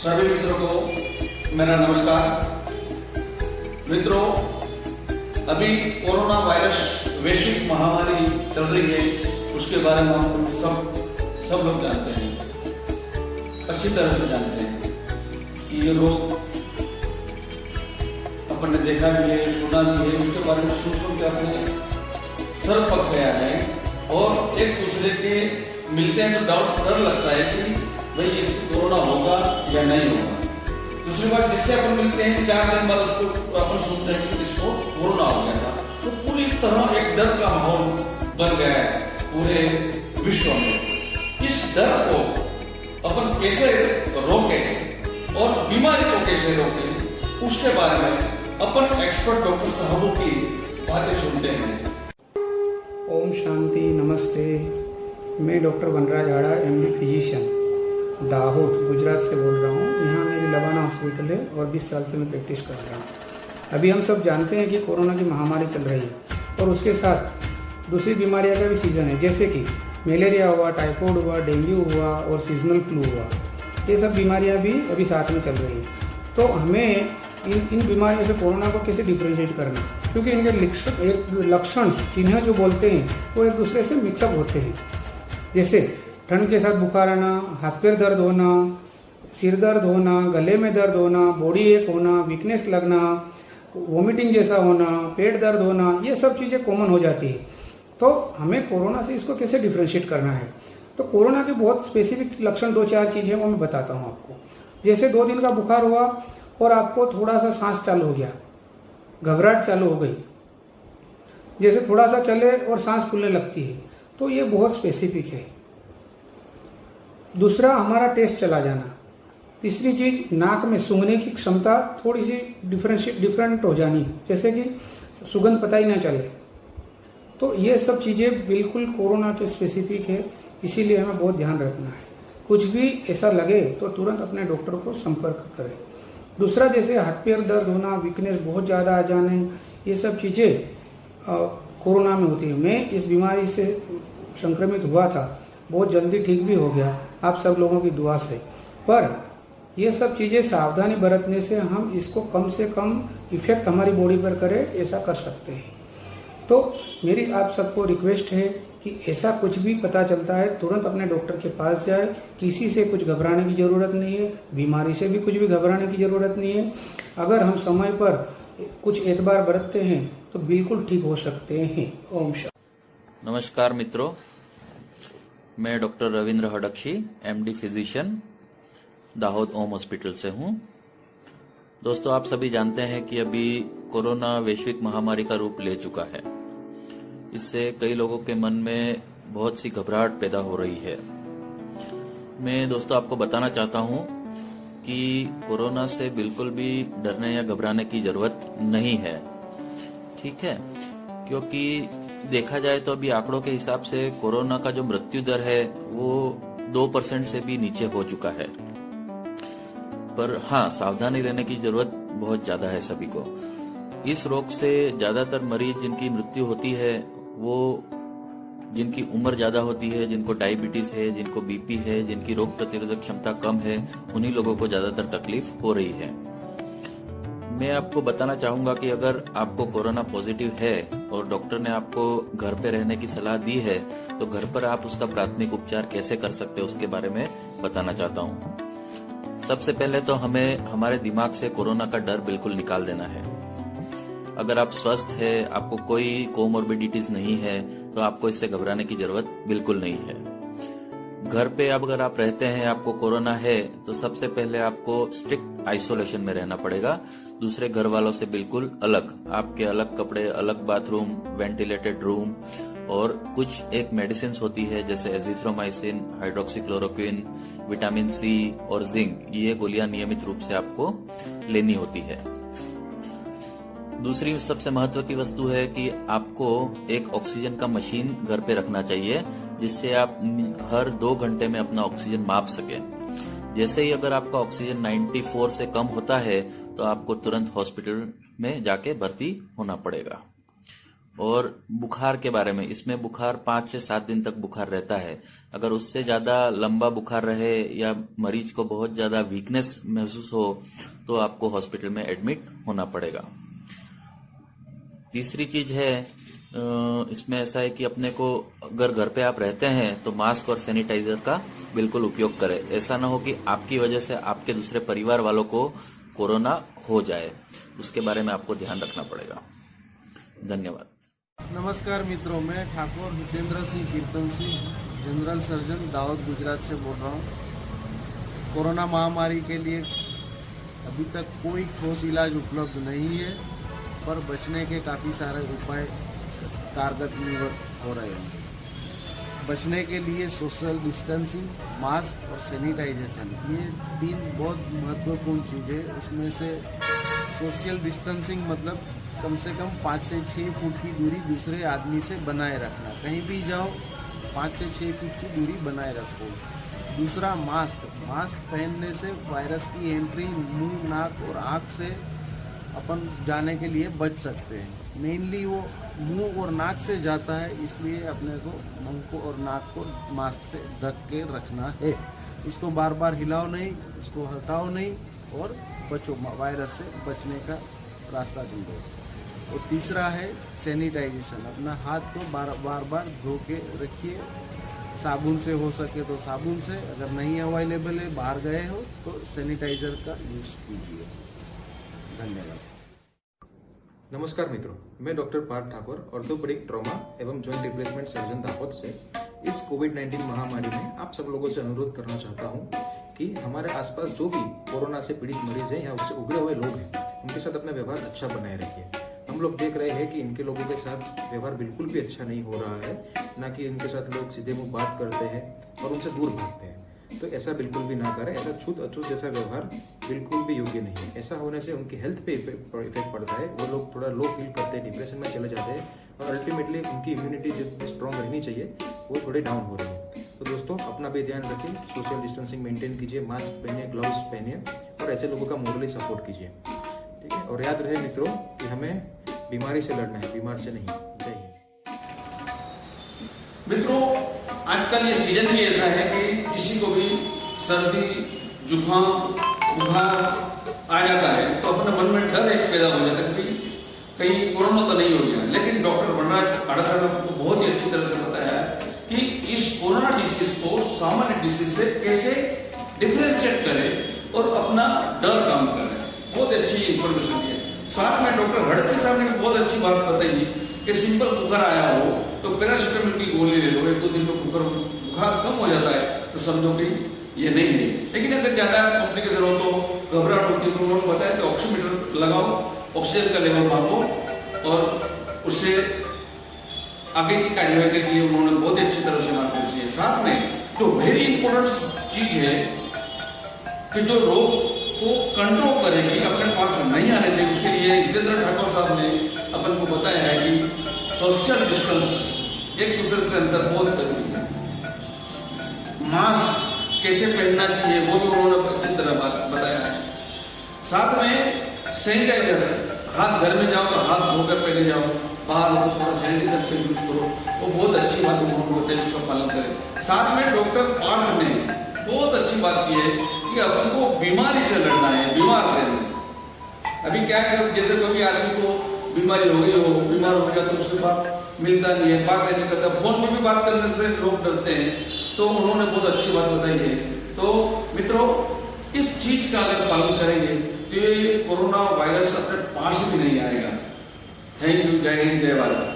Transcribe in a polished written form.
सभी मित्रों को मेरा नमस्कार। मित्रों, अभी कोरोना वायरस वैश्विक महामारी चल रही है, उसके बारे में हम सब लोग जानते हैं, अच्छी तरह से जानते हैं कि ये रोग अपन ने देखा भी है, सुना भी है, उसके बारे में सुन के अपने सर पक गया है और एक दूसरे के मिलते हैं तो डाउट डर लगता है कि भाई इसको कोरोना होगा या नहीं होगा। दूसरी बात, जिससे अपन मिलते हैं 4 दिन बाद उसको अपन सुनते हैं कि इसको कोरोना हो गया था, तो पूरी तरह एक डर का माहौल बन गया है पूरे विश्व में। इस डर को अपन कैसे रोकें और बीमारी को कैसे रोकें, उसके बारे में अपन एक्सपर्ट डॉक्टर साहबों की बातें सुनते हैं। ओम शांति, नमस्ते। मैं डॉक्टर वनराज आड़ा, एमडी फिजिशियन, दाहोद, गुजरात से बोल रहा हूँ। यहाँ मेरी लवाना हॉस्पिटल है और 20 साल से मैं प्रैक्टिस कर रहा हूँ। अभी हम सब जानते हैं कि कोरोना की महामारी चल रही है और उसके साथ दूसरी बीमारियों का भी सीजन है, जैसे कि मलेरिया हुआ, टाइफाइड हुआ, डेंगू हुआ और सीजनल फ्लू हुआ। ये सब बीमारियाँ भी अभी साथ में चल रही हैं। तो हमें इन बीमारियों से कोरोना को कैसे डिफ्रेंशिएट करना, क्योंकि इनके लक्षण चिन्ह जो बोलते हैं वो एक दूसरे से मिक्सअप होते हैं। जैसे ठंड के साथ बुखार आना, हाथ पैर दर्द होना, सिर दर्द होना, गले में दर्द होना, बॉडी एक होना, वीकनेस लगना, वोमिटिंग जैसा होना, पेट दर्द होना, ये सब चीज़ें कॉमन हो जाती है। तो हमें कोरोना से इसको कैसे डिफ्रेंशिएट करना है, तो कोरोना के बहुत स्पेसिफिक लक्षण 2-4 चीज़ें वो मैं बताता हूँ आपको। जैसे 2 दिन का बुखार हुआ और आपको थोड़ा सा सांस चालू हो गया, घबराहट चालू हो गई, जैसे थोड़ा सा चले और सांस फूलने लगती है, तो ये बहुत स्पेसिफिक है। दूसरा, हमारा टेस्ट चला जाना। तीसरी चीज, नाक में सूंघने की क्षमता थोड़ी सी डिफरेंट हो जानी, जैसे कि सुगंध पता ही ना चले। तो ये सब चीजें बिल्कुल कोरोना के स्पेसिफिक है, इसीलिए हमें बहुत ध्यान रखना है। कुछ भी ऐसा लगे तो तुरंत अपने डॉक्टर को संपर्क करें। दूसरा, जैसे हाथ पैर दर्द होना, वीकनेस बहुत ज़्यादा आ जाने, ये सब चीज़ें कोरोना में होती है। मैं इस बीमारी से संक्रमित हुआ था, बहुत जल्दी ठीक भी हो गया आप सब लोगों की दुआ से। पर ये सब चीज़ें सावधानी बरतने से हम इसको कम से कम इफेक्ट हमारी बॉडी पर करे, ऐसा कर सकते हैं। तो मेरी आप सबको रिक्वेस्ट है कि ऐसा कुछ भी पता चलता है तुरंत अपने डॉक्टर के पास जाए। किसी से कुछ घबराने की ज़रूरत नहीं है, बीमारी से भी कुछ भी घबराने की ज़रूरत नहीं है। अगर हम समय पर कुछ एतबार बरतते हैं तो बिल्कुल ठीक हो सकते हैं। ओम शांति। नमस्कार मित्रों, मैं doctor Ravindra Hadakshi, MD physician, Dahod Om hospital से हूं। दोस्तों, आप सभी जानते हैं कि अभी कोरोना वैश्विक महामारी का रूप ले चुका है। इससे कई लोगों के मन में बहुत सी घबराहट पैदा हो रही है। मैं दोस्तों आपको बताना चाहता हूं कि कोरोना से बिल्कुल भी डरने या घबराने की जरूरत नहीं है, ठीक है? क्योंकि देखा जाए तो अभी आंकड़ों के हिसाब से कोरोना का जो मृत्यु दर है वो 2% से भी नीचे हो चुका है। पर हाँ, सावधानी लेने की जरूरत बहुत ज्यादा है सभी को। इस रोग से ज्यादातर मरीज जिनकी मृत्यु होती है वो जिनकी उम्र ज्यादा होती है, जिनको डायबिटीज है, जिनको बीपी है, जिनकी रोग प्रतिरोधक क्षमता कम है, उन्हीं लोगों को ज्यादातर तकलीफ हो रही है। मैं आपको बताना चाहूंगा कि अगर आपको कोरोना पॉजिटिव है और डॉक्टर ने आपको घर पे रहने की सलाह दी है तो घर पर आप उसका प्राथमिक उपचार कैसे कर सकते हैं उसके बारे में बताना चाहता हूं। सबसे पहले तो हमें हमारे दिमाग से कोरोना का डर बिल्कुल निकाल देना है। अगर आप स्वस्थ है, आपको कोई कोमोर्बिडिटीज नहीं है, तो आपको इससे घबराने की जरूरत बिल्कुल नहीं है। घर पे अब अगर आप रहते हैं, आपको कोरोना है, तो सबसे पहले आपको स्ट्रिक्ट आइसोलेशन में रहना पड़ेगा, दूसरे घर वालों से बिल्कुल अलग। आपके अलग कपड़े, अलग बाथरूम, वेंटिलेटेड रूम, और कुछ एक मेडिसिन होती है जैसे एजिथ्रोमाइसिन, हाइड्रोक्सीक्लोरोक्विन, विटामिन सी और जिंक, ये गोलियां नियमित रूप से आपको लेनी होती है। दूसरी सबसे महत्व की वस्तु है कि आपको एक ऑक्सीजन का मशीन घर पे रखना चाहिए, जिससे आप हर 2 घंटे में अपना ऑक्सीजन माप सके। जैसे ही अगर आपका ऑक्सीजन 94 से कम होता है तो आपको तुरंत हॉस्पिटल में जाके भर्ती होना पड़ेगा। और बुखार के बारे में, इसमें बुखार 5 से 7 दिन तक बुखार रहता है। अगर उससे ज्यादा लंबा बुखार रहे या मरीज को बहुत ज्यादा वीकनेस महसूस हो तो आपको हॉस्पिटल में एडमिट होना पड़ेगा। तीसरी चीज है, इसमें ऐसा है कि अपने को अगर घर पे आप रहते हैं तो मास्क और सैनिटाइजर का बिल्कुल उपयोग करें। ऐसा ना हो कि आपकी वजह से आपके दूसरे परिवार वालों को कोरोना हो जाए, उसके बारे में आपको ध्यान रखना पड़ेगा। धन्यवाद। नमस्कार मित्रों, मैं ठाकुर हितेंद्र सिंह कीर्तन सिंह, जनरल सर्जन दाहोद गुजरात से बोल रहा हूँ। कोरोना महामारी के लिए अभी तक कोई ठोस इलाज उपलब्ध नहीं है, पर बचने के काफ़ी सारे उपाय कारगर हो रहे हैं। बचने के लिए सोशल डिस्टेंसिंग, मास्क और सैनिटाइजेशन, ये 3 बहुत महत्वपूर्ण चीज़ें। उसमें से सोशल डिस्टेंसिंग मतलब कम से कम 5 से 6 फुट की दूरी दूसरे आदमी से बनाए रखना। कहीं भी जाओ 5 से 6 फुट की दूरी बनाए रखो। दूसरा मास्क पहनने से वायरस की एंट्री मुंह, नाक और आँख से अपन जाने के लिए बच सकते हैं। मेनली वो मुंह और नाक से जाता है, इसलिए अपने को मुंह को और नाक को मास्क से ढक के रखना है। उसको बार बार हिलाओ नहीं, उसको हटाओ नहीं और बचो, वायरस से बचने का रास्ता ढूंढो। और तीसरा है सैनिटाइजेशन, अपना हाथ को बार धो के रखिए। साबुन से हो सके तो साबुन से, अगर नहीं अवेलेबल है, बाहर गए हो तो सैनिटाइजर का यूज कीजिए। धन्यवाद। नमस्कार मित्रों, मैं doctor Parth Thakur, orthopaedic trauma एवं जॉइंट रिप्लेसमेंट सर्जन दाहोद से इस कोविड-19 महामारी में आप सब लोगों से अनुरोध करना चाहता हूं कि हमारे आसपास जो भी कोरोना से पीड़ित मरीज हैं या उससे उभरे हुए लोग हैं, उनके साथ अपना व्यवहार अच्छा बनाए रखिए। हम लोग देख रहे हैं कि इनके लोगों के साथ व्यवहार बिल्कुल भी अच्छा नहीं हो रहा है, ना कि इनके साथ लोग सीधे मुंह बात करते हैं और उनसे दूर भागते हैं। तो ऐसा बिल्कुल भी ना करें। ऐसा छूत अछूत जैसा व्यवहार बिल्कुल भी योग्य नहीं है। ऐसा होने से उनकी हेल्थ पे इफेक्ट पड़ता है। वो लोग थोड़ा लो फील करते हैं, डिप्रेशन में चले जाते हैं और अल्टीमेटली उनकी इम्यूनिटी जो स्ट्रॉन्ग रहनी चाहिए वो थोड़ी डाउन हो रही है। तो दोस्तों, अपना भी ध्यान रखें, सोशल डिस्टेंसिंग मेंटेन कीजिए, मास्क पहनिए, ग्लव्स पहनिए और ऐसे लोगों का मोरली सपोर्ट कीजिए, ठीक है। और याद रहे मित्रों कि हमें बीमारी से लड़ना है, बीमार से नहीं। जय हिंद। मित्रों, आजकल ये सीजन भी ऐसा है कि किसी को भी सर्दी, जुकाम, बुखार आ जाता है तो अपने मन में डर एक पैदा हो जाता है कि कहीं कोरोना तो नहीं हो गया। लेकिन डॉक्टर वनराज आड़ा साहब ने बहुत ही अच्छी तरह से बताया कि इस कोरोना डिसीज को सामान्य डिसीज से कैसे डिफरेंशिएट करें और अपना डर कम करें। बहुत अच्छी इंफॉर्मेशन दी है। साथ में डॉक्टर हड़ची साहब ने बहुत अच्छी बात बताई कि सिंपल बुखार आया हो तो पैरासिटामोल की गोली ले लो, 1-2 दिन में बुखार कम हो जाता है, तो समझो कि ये नहीं है। लेकिन अगर ज्यादा कॉम्प्लिकेशन हो तो घबराहट होती है तो उन्होंने बताया कि ऑक्सीमीटर लगाओ, ऑक्सीजन का लेवल मापो और उससे आगे की कार्यवाही के लिए उन्होंने बहुत अच्छी तरह से मार्गदर्शन किया। साथ में जो वेरी इंपॉर्टेंट चीज है कि जो रोग को कंट्रोल करेगी, अपने पास नहीं आने देगी, उसके लिए हितेंद्र ठाकुर साहब ने अपन को बताया है कि सोशल डिस्टेंस, एक दूसरे से अंतर बहुत जरूरी है। मास्क कैसे पहनना चाहिए वो भी उन्होंने अच्छी तरह बताया है। साथ में सैनिटाइजर, हाथ घर में जाओ तो हाथ धोकर पहले जाओ, बाहर हो तो थोड़ा सैनिटाइजर का यूज करो, वो बहुत अच्छी बात उन्होंने बताई, उसका पालन करें। साथ में डॉक्टर पार्थ ने बहुत अच्छी बात की है कि अपन को बीमारी से लड़ना है, बीमार से नहीं। अभी क्या है, जैसे कोई आदमी को बीमारी हो गई हो, बीमार हो गया तो उसके बाद मिलता नहीं है, बात नहीं करता, फोन में भी बात करने से लोग डरते हैं, तो उन्होंने बहुत अच्छी बात बताई है। तो मित्रों, इस चीज का अगर पालन करेंगे तो ये कोरोना वायरस अपने पास भी नहीं आएगा। Thank you. जय हिंद, जय भारत।